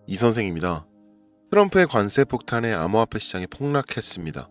이 선생입니다. 트럼프의 관세 폭탄에 암호화폐 시장이 폭락했습니다.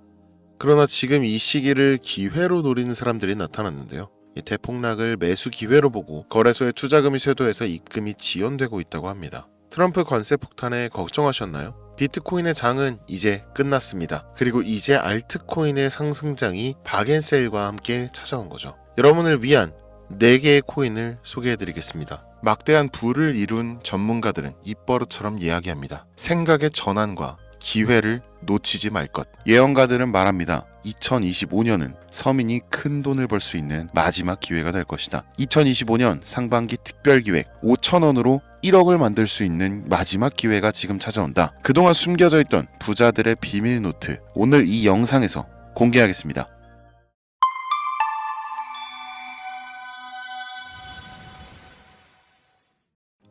그러나 지금 이 시기를 기회로 노리는 사람들이 나타났는데요. 이 대폭락을 매수 기회로 보고 거래소에 투자금이 쇄도해서 입금이 지연되고 있다고 합니다. 트럼프 관세 폭탄에 걱정하셨나요? 비트코인의 장은 이제 끝났습니다. 그리고 이제 알트코인의 상승장이 박앤세일과 함께 찾아온 거죠. 여러분을 위한 4개의 코인을 소개해드리겠습니다. 막대한 부를 이룬 전문가들은 입버릇처럼 이야기합니다. 생각의 전환과 기회를 놓치지 말 것. 예언가들은 말합니다. 2025년은 서민이 큰 돈을 벌 수 있는 마지막 기회가 될 것이다. 2025년 상반기 특별기획 5,000원으로 1억을 만들 수 있는 마지막 기회가 지금 찾아온다. 그동안 숨겨져 있던 부자들의 비밀 노트, 오늘 이 영상에서 공개하겠습니다.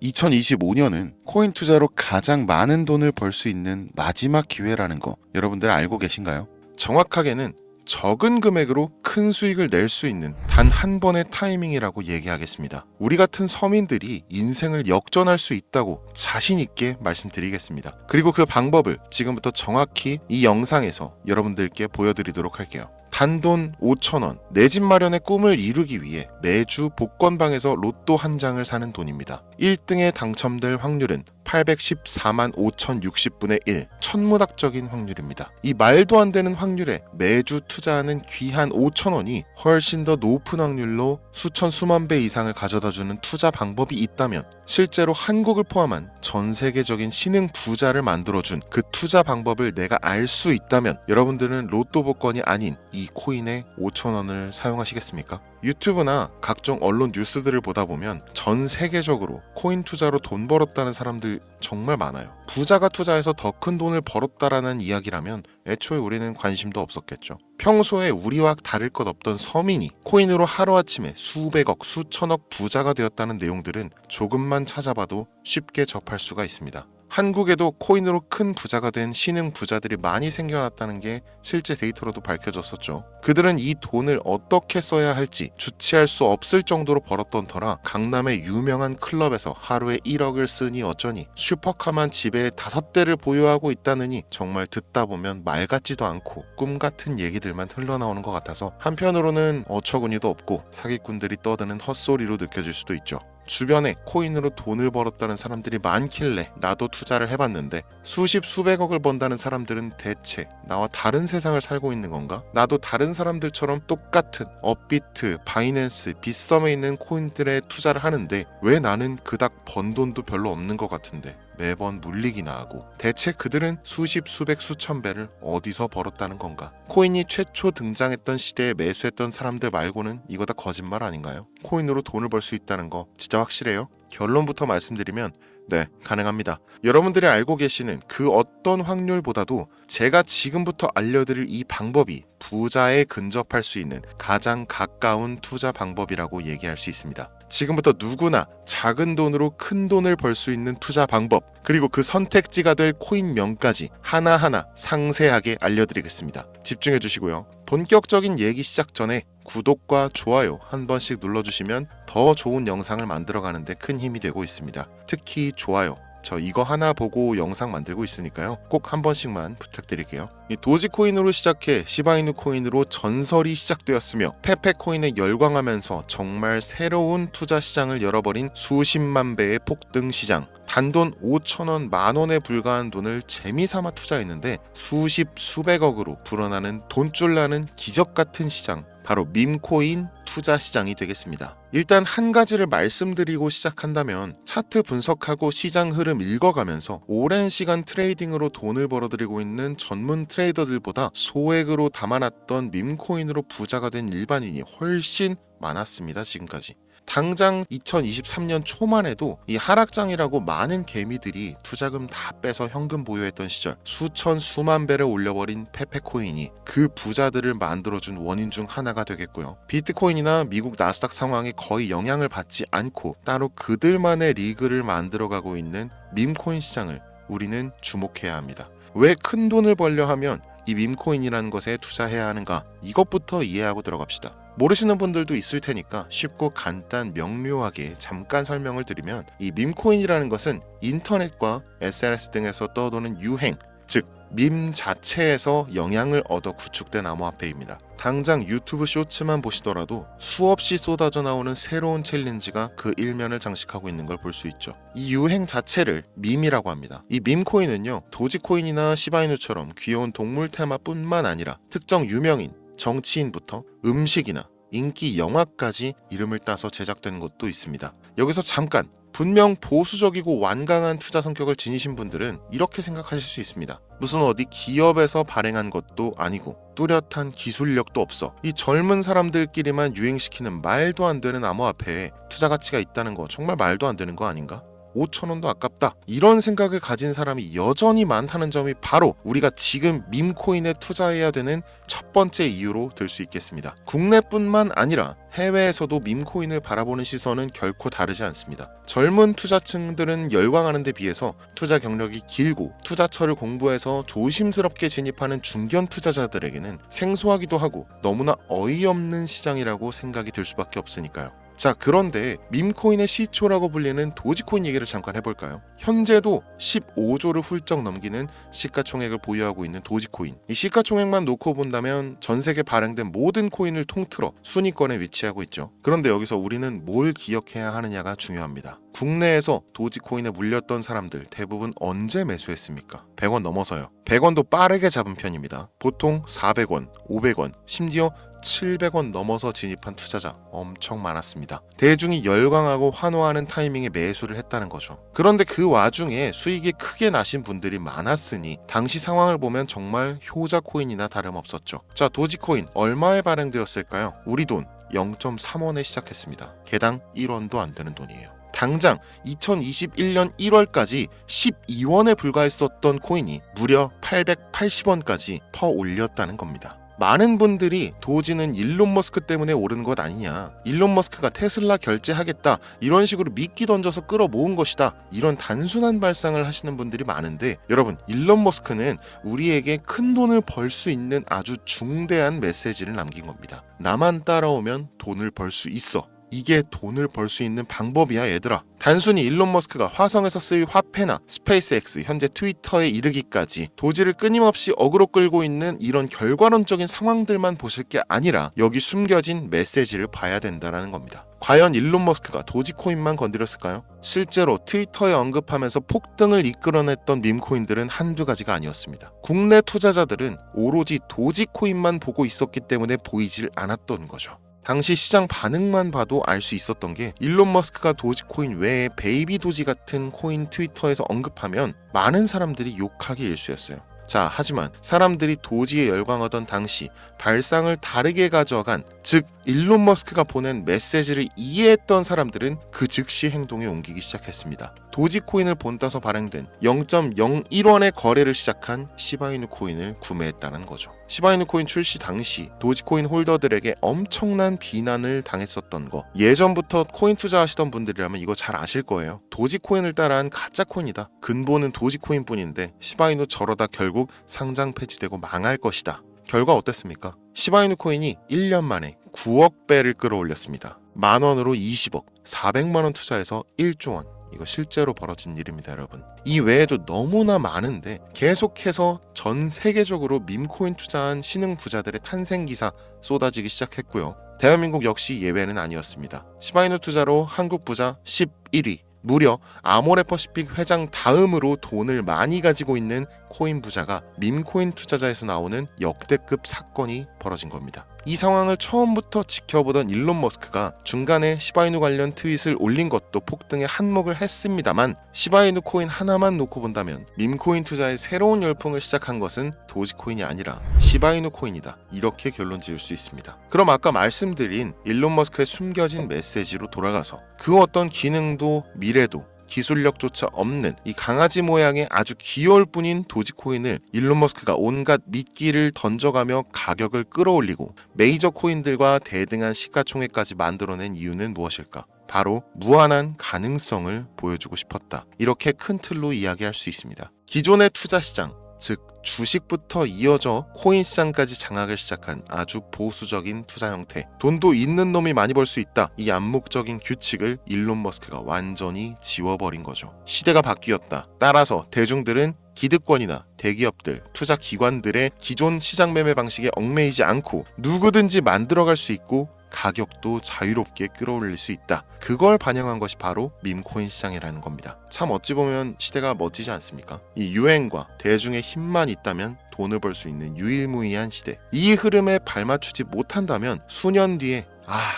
2025년은 코인 투자로 가장 많은 돈을 벌 수 있는 마지막 기회라는 거 여러분들 알고 계신가요? 정확하게는 적은 금액으로 큰 수익을 낼 수 있는 단 한 번의 타이밍이라고 얘기하겠습니다. 우리 같은 서민들이 인생을 역전할 수 있다고 자신 있게 말씀드리겠습니다. 그리고 그 방법을 지금부터 정확히 이 영상에서 여러분들께 보여드리도록 할게요. 단돈 5,000원, 내 집 마련의 꿈을 이루기 위해 매주 복권방에서 로또 한 장을 사는 돈입니다. 1등에 당첨될 확률은 814만 5,060분의 1, 천문학적인 확률입니다. 이 말도 안 되는 확률에 매주 투자하는 귀한 5,000원이 훨씬 더 높은 확률로 수천 수만 배 이상을 가져다주는 투자 방법이 있다면 실제로 한국을 포함한 전 세계적인 신흥 부자를 만들어준 그 투자 방법을 내가 알 수 있다면 여러분들은 로또 복권이 아닌 이 코인의 5,000원을 사용하시겠습니까? 유튜브나 각종 언론 뉴스들을 보다 보면 전 세계적으로 코인 투자로 돈 벌었다는 사람들 정말 많아요. 부자가 투자해서 더 큰 돈을 벌었다라는 이야기라면 애초에 우리는 관심도 없었겠죠. 평소에 우리와 다를 것 없던 서민이 코인으로 하루아침에 수백억, 수천억 부자가 되었다는 내용들은 조금만 찾아봐도 쉽게 접할 수가 있습니다. 한국에도 코인으로 큰 부자가 된 신흥 부자들이 많이 생겨났다는 게 실제 데이터로도 밝혀졌었죠. 그들은 이 돈을 어떻게 써야 할지 주체할 수 없을 정도로 벌었던 터라 강남의 유명한 클럽에서 하루에 1억을 쓰니 어쩌니 슈퍼카만 집에 5대를 보유하고 있다느니 정말 듣다 보면 말 같지도 않고 꿈 같은 얘기들만 흘러나오는 것 같아서 한편으로는 어처구니도 없고 사기꾼들이 떠드는 헛소리로 느껴질 수도 있죠. 주변에 코인으로 돈을 벌었다는 사람들이 많길래 나도 투자를 해봤는데 수십 수백억을 번다는 사람들은 대체 나와 다른 세상을 살고 있는 건가? 나도 다른 사람들처럼 똑같은 업비트, 바이낸스, 빗썸에 있는 코인들에 투자를 하는데 왜 나는 그닥 번 돈도 별로 없는 것 같은데 매번 물리기나 하고 대체 그들은 수십 수백 수천 배를 어디서 벌었다는 건가? 코인이 최초 등장했던 시대에 매수했던 사람들 말고는 이거 다 거짓말 아닌가요? 코인으로 돈을 벌 수 있다는 거 진짜 확실해요? 결론부터 말씀드리면 네, 가능합니다. 여러분들이 알고 계시는 그 어떤 확률보다도 제가 지금부터 알려드릴 이 방법이 부자에 근접할 수 있는 가장 가까운 투자 방법이라고 얘기할 수 있습니다. 지금부터 누구나 작은 돈으로 큰 돈을 벌 수 있는 투자 방법, 그리고 그 선택지가 될 코인명까지 하나하나 상세하게 알려드리겠습니다. 집중해 주시고요. 본격적인 얘기 시작 전에 구독과 좋아요 한 번씩 눌러주시면 더 좋은 영상을 만들어가는데 큰 힘이 되고 있습니다. 특히 좋아요. 저 이거 하나 보고 영상 만들고 있으니까요. 꼭 한 번씩만 부탁드릴게요. 이 도지코인으로 시작해 시바이누 코인으로 전설이 시작되었으며 페페코인에 열광하면서 정말 새로운 투자 시장을 열어버린 수십만 배의 폭등 시장. 단돈 5,000원, 만원에 불과한 돈을 재미삼아 투자했는데 수십, 수백억으로 불어나는 돈줄 나는 기적 같은 시장. 바로 밈코인 투자 시장이 되겠습니다. 일단 한 가지를 말씀드리고 시작한다면 차트 분석하고 시장 흐름 읽어가면서 오랜 시간 트레이딩으로 돈을 벌어들이고 있는 전문 트레이더들보다 소액으로 담아놨던 밈코인으로 부자가 된 일반인이 훨씬 많았습니다. 지금까지. 당장 2023년 초만 해도 이 하락장이라고 많은 개미들이 투자금 다 빼서 현금 보유했던 시절 수천 수만 배를 올려버린 페페코인이 그 부자들을 만들어준 원인 중 하나가 되겠고요. 비트코인이나 미국 나스닥 상황에 거의 영향을 받지 않고 따로 그들만의 리그를 만들어가고 있는 밈코인 시장을 우리는 주목해야 합니다. 왜 큰 돈을 벌려 하면 이 밈코인이라는 것에 투자해야 하는가? 이것부터 이해하고 들어갑시다. 모르시는 분들도 있을 테니까 쉽고 간단 명료하게 잠깐 설명을 드리면, 이 밈코인이라는 것은 인터넷과 SNS 등에서 떠도는 유행, 즉 밈 자체에서 영향을 얻어 구축된 암호화폐입니다. 당장 유튜브 쇼츠만 보시더라도 수없이 쏟아져 나오는 새로운 챌린지가 그 일면을 장식하고 있는 걸 볼 수 있죠. 이 유행 자체를 밈이라고 합니다. 이 밈코인은요, 도지코인이나 시바이누처럼 귀여운 동물 테마뿐만 아니라 특정 유명인, 정치인부터 음식이나 인기 영화까지 이름을 따서 제작된 것도 있습니다. 여기서 잠깐, 분명 보수적이고 완강한 투자 성격을 지니신 분들은 이렇게 생각하실 수 있습니다. 무슨 어디 기업에서 발행한 것도 아니고 뚜렷한 기술력도 없어 이 젊은 사람들끼리만 유행시키는 말도 안 되는 암호화폐에 투자 가치가 있다는 거 정말 말도 안 되는 거 아닌가? 5,000원도 아깝다, 이런 생각을 가진 사람이 여전히 많다는 점이 바로 우리가 지금 밈코인에 투자해야 되는 첫 번째 이유로 들 수 있겠습니다. 국내뿐만 아니라 해외에서도 밈코인을 바라보는 시선은 결코 다르지 않습니다. 젊은 투자층들은 열광하는 데 비해서 투자 경력이 길고 투자처를 공부해서 조심스럽게 진입하는 중견 투자자들에게는 생소하기도 하고 너무나 어이없는 시장이라고 생각이 들 수밖에 없으니까요. 자, 그런데 밈코인의 시초라고 불리는 도지코인 얘기를 잠깐 해볼까요? 현재도 15조를 훌쩍 넘기는 시가총액을 보유하고 있는 도지코인. 이 시가총액만 놓고 본다면 전 세계 발행된 모든 코인을 통틀어 순위권에 위치하고 있죠. 그런데 여기서 우리는 뭘 기억해야 하느냐가 중요합니다. 국내에서 도지코인에 물렸던 사람들 대부분 언제 매수했습니까? 100원 넘어서요. 100원도 빠르게 잡은 편입니다. 보통 400원, 500원, 심지어 700원 넘어서 진입한 투자자 엄청 많았습니다. 대중이 열광하고 환호하는 타이밍에 매수를 했다는 거죠. 그런데 그 와중에 수익이 크게 나신 분들이 많았으니 당시 상황을 보면 정말 효자 코인이나 다름없었죠. 자, 도지코인 얼마에 발행되었을까요? 우리 돈 0.3원에 시작했습니다. 개당 1원도 안 되는 돈이에요. 당장 2021년 1월까지 12원에 불과했었던 코인이 무려 880원까지 퍼 올렸다는 겁니다. 많은 분들이 도지는 일론 머스크 때문에 오른 것 아니냐, 일론 머스크가 테슬라 결제하겠다, 이런 식으로 미끼 던져서 끌어모은 것이다, 이런 단순한 발상을 하시는 분들이 많은데, 여러분, 일론 머스크는 우리에게 큰 돈을 벌 수 있는 아주 중대한 메시지를 남긴 겁니다. 나만 따라오면 돈을 벌 수 있어. 이게 돈을 벌 수 있는 방법이야, 얘들아. 단순히 일론 머스크가 화성에서 쓸 화폐나 스페이스X, 현재 트위터에 이르기까지 도지를 끊임없이 어그로 끌고 있는 이런 결과론적인 상황들만 보실 게 아니라 여기 숨겨진 메시지를 봐야 된다는 겁니다. 과연 일론 머스크가 도지코인만 건드렸을까요? 실제로 트위터에 언급하면서 폭등을 이끌어냈던 밈코인들은 한두 가지가 아니었습니다. 국내 투자자들은 오로지 도지코인만 보고 있었기 때문에 보이질 않았던 거죠. 당시 시장 반응만 봐도 알 수 있었던 게, 일론 머스크가 도지코인 외에 베이비 도지 같은 코인 트위터에서 언급하면 많은 사람들이 욕하기 일쑤였어요. 자, 하지만 사람들이 도지에 열광하던 당시 발상을 다르게 가져간, 즉 일론 머스크가 보낸 메시지를 이해했던 사람들은 그 즉시 행동에 옮기기 시작했습니다. 도지코인을 본따서 발행된 0.01원의 거래를 시작한 시바이누 코인을 구매했다는 거죠. 시바이누 코인 출시 당시 도지코인 홀더들에게 엄청난 비난을 당했었던 거, 예전부터 코인 투자하시던 분들이라면 이거 잘 아실 거예요. 도지코인을 따라한 가짜 코인이다, 근본은 도지코인 뿐인데 시바이누 저러다 결국 상장 폐지되고 망할 것이다. 결과 어땠습니까? 시바이누 코인이 1년 만에 9억 배를 끌어올렸습니다. 만원으로 20억, 400만원 투자해서 1조원. 이거 실제로 벌어진 일입니다, 여러분. 이 외에도 너무나 많은데 계속해서 전 세계적으로 밈코인 투자한 신흥 부자들의 탄생 기사 쏟아지기 시작했고요. 대한민국 역시 예외는 아니었습니다. 시바이누 투자로 한국 부자 11위, 무려 아모레퍼시픽 회장 다음으로 돈을 많이 가지고 있는 코인 부자가 밈코인 투자자에서 나오는 역대급 사건이 벌어진 겁니다. 이 상황을 처음부터 지켜보던 일론 머스크가 중간에 시바이누 관련 트윗을 올린 것도 폭등에 한몫을 했습니다만, 시바이누 코인 하나만 놓고 본다면 밈코인 투자의 새로운 열풍을 시작한 것은 도지코인이 아니라 시바이누 코인이다, 이렇게 결론 지을 수 있습니다. 그럼 아까 말씀드린 일론 머스크의 숨겨진 메시지로 돌아가서, 그 어떤 기능도 미래도 기술력조차 없는 이 강아지 모양의 아주 귀여울 뿐인 도지코인을 일론 머스크가 온갖 미끼를 던져가며 가격을 끌어올리고 메이저 코인들과 대등한 시가총액까지 만들어낸 이유는 무엇일까? 바로 무한한 가능성을 보여주고 싶었다, 이렇게 큰 틀로 이야기할 수 있습니다. 기존의 투자 시장, 즉 주식부터 이어져 코인 시장까지 장악을 시작한 아주 보수적인 투자 형태. 돈도 있는 놈이 많이 벌 수 있다. 이 암묵적인 규칙을 일론 머스크가 완전히 지워버린 거죠. 시대가 바뀌었다. 따라서 대중들은 기득권이나 대기업들, 투자 기관들의 기존 시장 매매 방식에 얽매이지 않고 누구든지 만들어갈 수 있고 가격도 자유롭게 끌어올릴 수 있다. 그걸 반영한 것이 바로 밈코인 시장이라는 겁니다. 참 어찌 보면 시대가 멋지지 않습니까? 이 유행과 대중의 힘만 있다면 돈을 벌 수 있는 유일무이한 시대. 이 흐름에 발맞추지 못한다면 수년 뒤에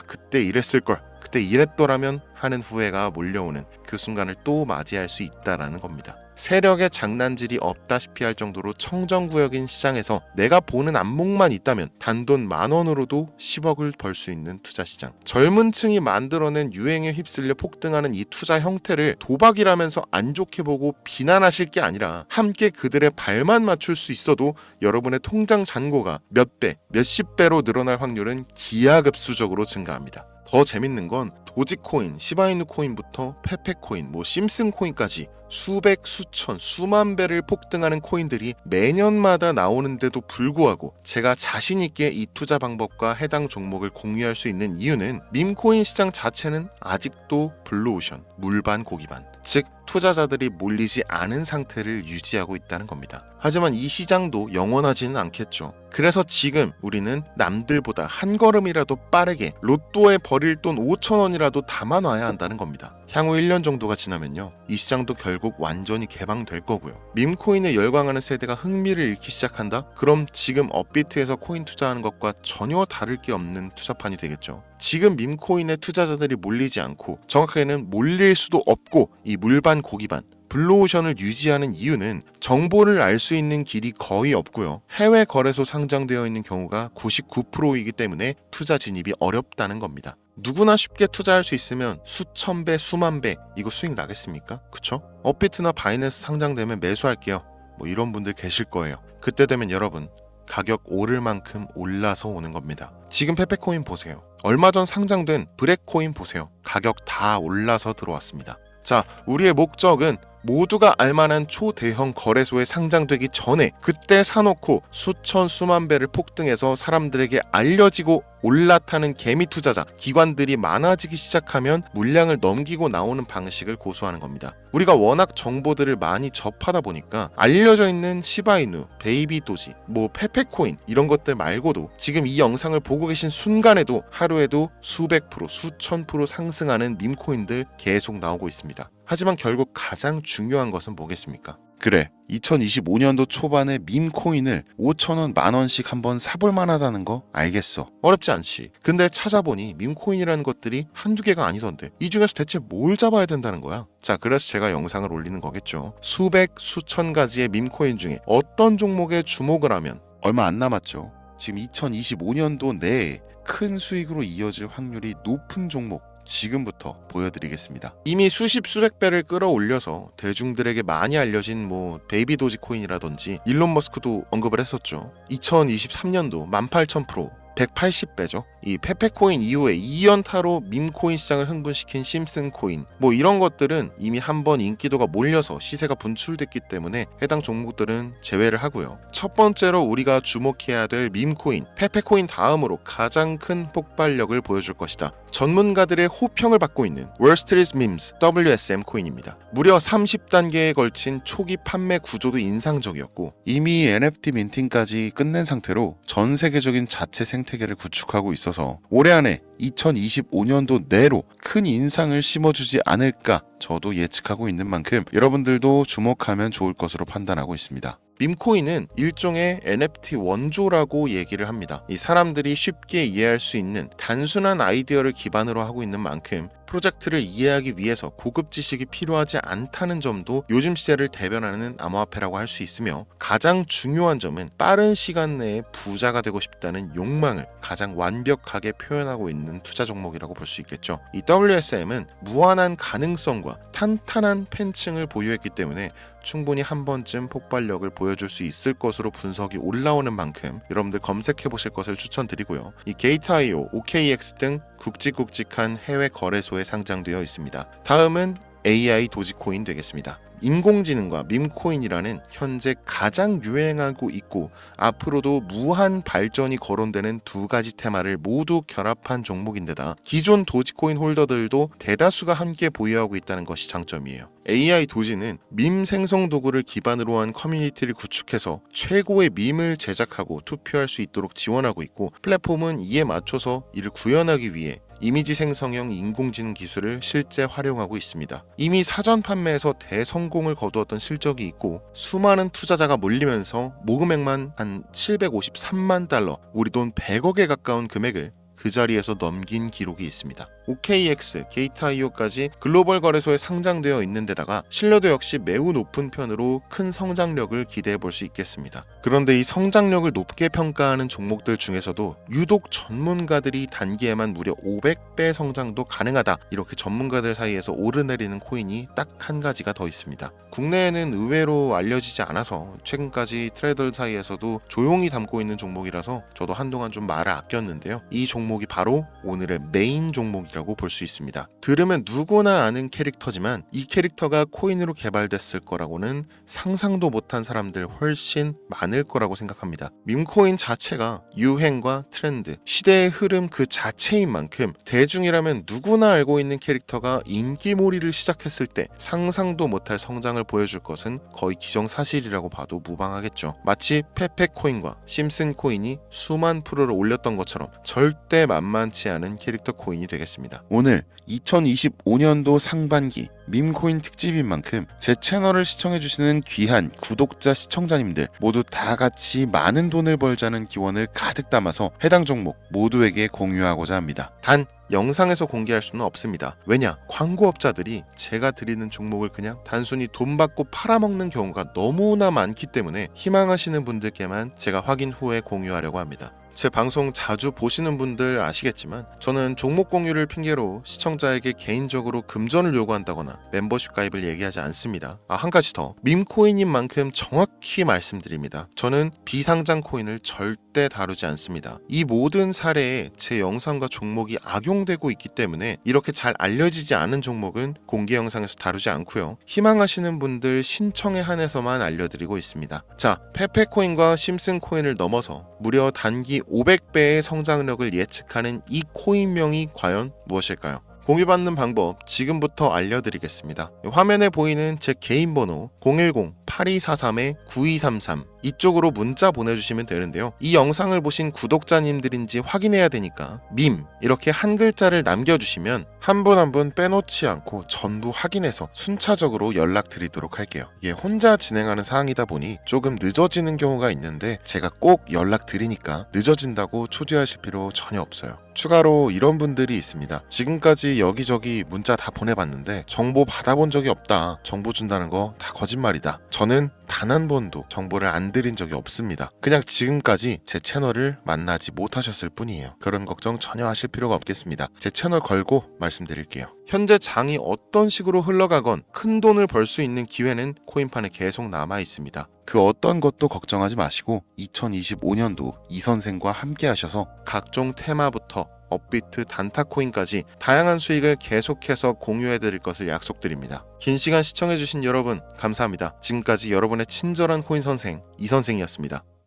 그때 이랬을걸, 그때 이랬더라면 하는 후회가 몰려오는 그 순간을 또 맞이할 수 있다라는 겁니다. 세력의 장난질이 없다시피 할 정도로 청정구역인 시장에서 내가 보는 안목만 있다면 단돈 10,000원으로도 10억을 벌 수 있는 투자시장. 젊은 층이 만들어낸 유행에 휩쓸려 폭등하는 이 투자 형태를 도박이라면서 안 좋게 보고 비난하실 게 아니라 함께 그들의 발만 맞출 수 있어도 여러분의 통장 잔고가 몇 배, 몇십 배로 늘어날 확률은 기하급수적으로 증가합니다. 더 재밌는 건 도지코인, 시바이누 코인부터 페페코인, 심슨 코인까지 수백, 수천, 수만 배를 폭등하는 코인들이 매년마다 나오는데도 불구하고 제가 자신 있게 이 투자 방법과 해당 종목을 공유할 수 있는 이유는 밈코인 시장 자체는 아직도 블루오션, 물반 고기반, 즉 투자자들이 몰리지 않은 상태를 유지하고 있다는 겁니다. 하지만 이 시장도 영원하지는 않겠죠. 그래서 지금 우리는 남들보다 한 걸음이라도 빠르게 로또에 버릴 돈 5,000원이라도 담아놔야 한다는 겁니다. 향후 1년 정도가 지나면요, 이 시장도 결국 완전히 개방될 거고요. 밈코인에 열광하는 세대가 흥미를 잃기 시작한다? 그럼 지금 업비트에서 코인 투자하는 것과 전혀 다를 게 없는 투자판이 되겠죠. 지금 밈코인에 투자자들이 몰리지 않고, 정확하게는 몰릴 수도 없고, 이 물반 고기반 블루오션을 유지하는 이유는 정보를 알 수 있는 길이 거의 없고요. 해외 거래소 상장되어 있는 경우가 99%이기 때문에 투자 진입이 어렵다는 겁니다. 누구나 쉽게 투자할 수 있으면 수천 배, 수만 배 이거 수익 나겠습니까? 그쵸? 업비트나 바이낸스 상장되면 매수할게요. 이런 분들 계실 거예요. 그때 되면 여러분, 가격 오를 만큼 올라서 오는 겁니다. 지금 페페코인 보세요. 얼마 전 상장된 브렉코인 보세요. 가격 다 올라서 들어왔습니다. 자, 우리의 목적은 모두가 알만한 초대형 거래소에 상장되기 전에 그때 사놓고 수천 수만 배를 폭등해서 사람들에게 알려지고 올라타는 개미 투자자, 기관들이 많아지기 시작하면 물량을 넘기고 나오는 방식을 고수하는 겁니다. 우리가 워낙 정보들을 많이 접하다 보니까 알려져 있는 시바이누, 베이비 도지, 페페코인 이런 것들 말고도 지금 이 영상을 보고 계신 순간에도 하루에도 수백 프로, 수천 프로 상승하는 밈코인들 계속 나오고 있습니다. 하지만 결국 가장 중요한 것은 뭐겠습니까? 그래, 2025년도 초반에 밈코인을 5,000원, 10,000원씩 한번 사볼 만하다는 거 알겠어. 어렵지 않지. 근데 찾아보니 밈코인이라는 것들이 한두 개가 아니던데 이 중에서 대체 뭘 잡아야 된다는 거야? 자, 그래서 제가 영상을 올리는 거겠죠. 수백, 수천 가지의 밈코인 중에 어떤 종목에 주목을 하면 얼마 안 남았죠. 지금 2025년도 내에 큰 수익으로 이어질 확률이 높은 종목 지금부터 보여드리겠습니다. 이미 수십 수백 배를 끌어올려서 대중들에게 많이 알려진 베이비 도지 코인이라든지 일론 머스크도 언급을 했었죠. 2023년도 18,000%, 180배죠. 이 페페코인 이후에 2연타로 밈코인 시장을 흥분시킨 심슨 코인, 이런 것들은 이미 한번 인기도가 몰려서 시세가 분출됐기 때문에 해당 종목들은 제외를 하고요. 첫 번째로 우리가 주목해야 될 밈코인, 페페코인 다음으로 가장 큰 폭발력을 보여줄 것이다. 전문가들의 호평을 받고 있는 월스트리트 밈스 WSM 코인입니다. 무려 30단계에 걸친 초기 판매 구조도 인상적이었고 이미 NFT 민팅까지 끝낸 상태로 전 세계적인 자체 생태계를 구축하고 있어서 올해 안에 2025년도 내로 큰 인상을 심어주지 않을까 저도 예측하고 있는 만큼 여러분들도 주목하면 좋을 것으로 판단하고 있습니다. 밈코인은 일종의 NFT 원조라고 얘기를 합니다. 이 사람들이 쉽게 이해할 수 있는 단순한 아이디어를 기반으로 하고 있는 만큼 프로젝트를 이해하기 위해서 고급 지식이 필요하지 않다는 점도 요즘 시대를 대변하는 암호화폐라고 할 수 있으며, 가장 중요한 점은 빠른 시간 내에 부자가 되고 싶다는 욕망을 가장 완벽하게 표현하고 있는 투자 종목이라고 볼 수 있겠죠. 이 WSM은 무한한 가능성과 탄탄한 팬층을 보유했기 때문에 충분히 한 번쯤 폭발력을 보여줄 수 있을 것으로 분석이 올라오는 만큼 여러분들 검색해 보실 것을 추천드리고요. 이 게이트.io, OKX 등 굵직굵직한 해외 거래소에 상장되어 있습니다. 다음은 AI 도지코인 되겠습니다. 인공지능과 밈코인이라는 현재 가장 유행하고 있고 앞으로도 무한 발전이 거론되는 두 가지 테마를 모두 결합한 종목인데다 기존 도지코인 홀더들도 대다수가 함께 보유하고 있다는 것이 장점이에요. AI 도지는 밈 생성 도구를 기반으로 한 커뮤니티를 구축해서 최고의 밈을 제작하고 투표할 수 있도록 지원하고 있고, 플랫폼은 이에 맞춰서 이를 구현하기 위해 이미지 생성형 인공지능 기술을 실제 활용하고 있습니다. 이미 사전 판매에서 대성공을 거두었던 실적이 있고 수많은 투자자가 몰리면서 모금액만 한 753만 달러, 우리 돈 100억에 가까운 금액을 그 자리에서 넘긴 기록이 있습니다. OKX, 게이트.io까지 글로벌 거래소에 상장되어 있는 데다가 신뢰도 역시 매우 높은 편으로 큰 성장력을 기대해 볼 수 있겠습니다. 그런데 이 성장력을 높게 평가하는 종목들 중에서도 유독 전문가들이 단기에만 무려 500배 성장도 가능하다, 이렇게 전문가들 사이에서 오르내리는 코인이 딱 한 가지가 더 있습니다. 국내에는 의외로 알려지지 않아서 최근까지 트레이더 사이에서도 조용히 담고 있는 종목이라서 저도 한동안 좀 말을 아꼈는데요. 이 종목이 바로 오늘의 메인 종목이라고 볼 수 있습니다. 들으면 누구나 아는 캐릭터지만 이 캐릭터가 코인으로 개발됐을 거라고는 상상도 못한 사람들 훨씬 많을 거라고 생각합니다. 밈코인 자체가 유행과 트렌드, 시대의 흐름 그 자체인 만큼 대중이라면 누구나 알고 있는 캐릭터가 인기몰이를 시작했을 때 상상도 못할 성장을 보여줄 것은 거의 기정사실이라고 봐도 무방하겠죠. 마치 페페코인과 심슨코인이 수만 프로를 올렸던 것처럼 절대 만만치 않은 캐릭터 코인이 되겠습니다. 오늘 2025년도 상반기 밈코인 특집인 만큼 제 채널을 시청해주시는 귀한 구독자 시청자님들 모두 다 같이 많은 돈을 벌자는 기원을 가득 담아서 해당 종목 모두에게 공유하고자 합니다. 단 영상에서 공개할 수는 없습니다. 왜냐? 광고업자들이 제가 드리는 종목을 그냥 단순히 돈 받고 팔아먹는 경우가 너무나 많기 때문에 희망하시는 분들께만 제가 확인 후에 공유하려고 합니다. 제 방송 자주 보시는 분들 아시겠지만 저는 종목 공유를 핑계로 시청자에게 개인적으로 금전을 요구한다거나 멤버십 가입을 얘기하지 않습니다. 한 가지 더, 밈코인인 만큼 정확히 말씀드립니다. 저는 비상장 코인을 절대 다루지 않습니다. 이 모든 사례에 제 영상과 종목이 악용되고 있기 때문에 이렇게 잘 알려지지 않은 종목은 공개 영상에서 다루지 않고요. 희망하시는 분들 신청에 한해서만 알려드리고 있습니다. 자, 페페코인과 심슨코인을 넘어서 무려 단기 500배의 성장력을 예측하는 이 코인명이 과연 무엇일까요? 공유받는 방법 지금부터 알려드리겠습니다. 화면에 보이는 제 개인 번호 010-8243-9233 이쪽으로 문자 보내주시면 되는데요. 이 영상을 보신 구독자님들인지 확인해야 되니까 밈 이렇게 한 글자를 남겨주시면 한 분 한 분 빼놓지 않고 전부 확인해서 순차적으로 연락드리도록 할게요. 이게 혼자 진행하는 사항이다 보니 조금 늦어지는 경우가 있는데 제가 꼭 연락드리니까 늦어진다고 초조하실 필요 전혀 없어요. 추가로 이런 분들이 있습니다. 지금까지 여기저기 문자 다 보내봤는데 정보 받아본 적이 없다. 정보 준다는 거 다 거짓말이다. 저는 단 한 번도 정보를 안 드린 적이 없습니다. 그냥 지금까지 제 채널을 만나지 못하셨을 뿐이에요. 그런 걱정 전혀 하실 필요가 없겠습니다. 제 채널 걸고 말씀드릴게요. 현재 장이 어떤 식으로 흘러가건 큰 돈을 벌 수 있는 기회는 코인판에 계속 남아 있습니다. 그 어떤 것도 걱정하지 마시고 2025년도 이 선생과 함께 하셔서 각종 테마부터 업비트, 단타코인까지 다양한 수익을 계속해서 공유해드릴 것을 약속드립니다. 긴 시간 시청해주신 여러분 감사합니다. 지금까지 여러분의 친절한 코인 선생 이선생이었습니다.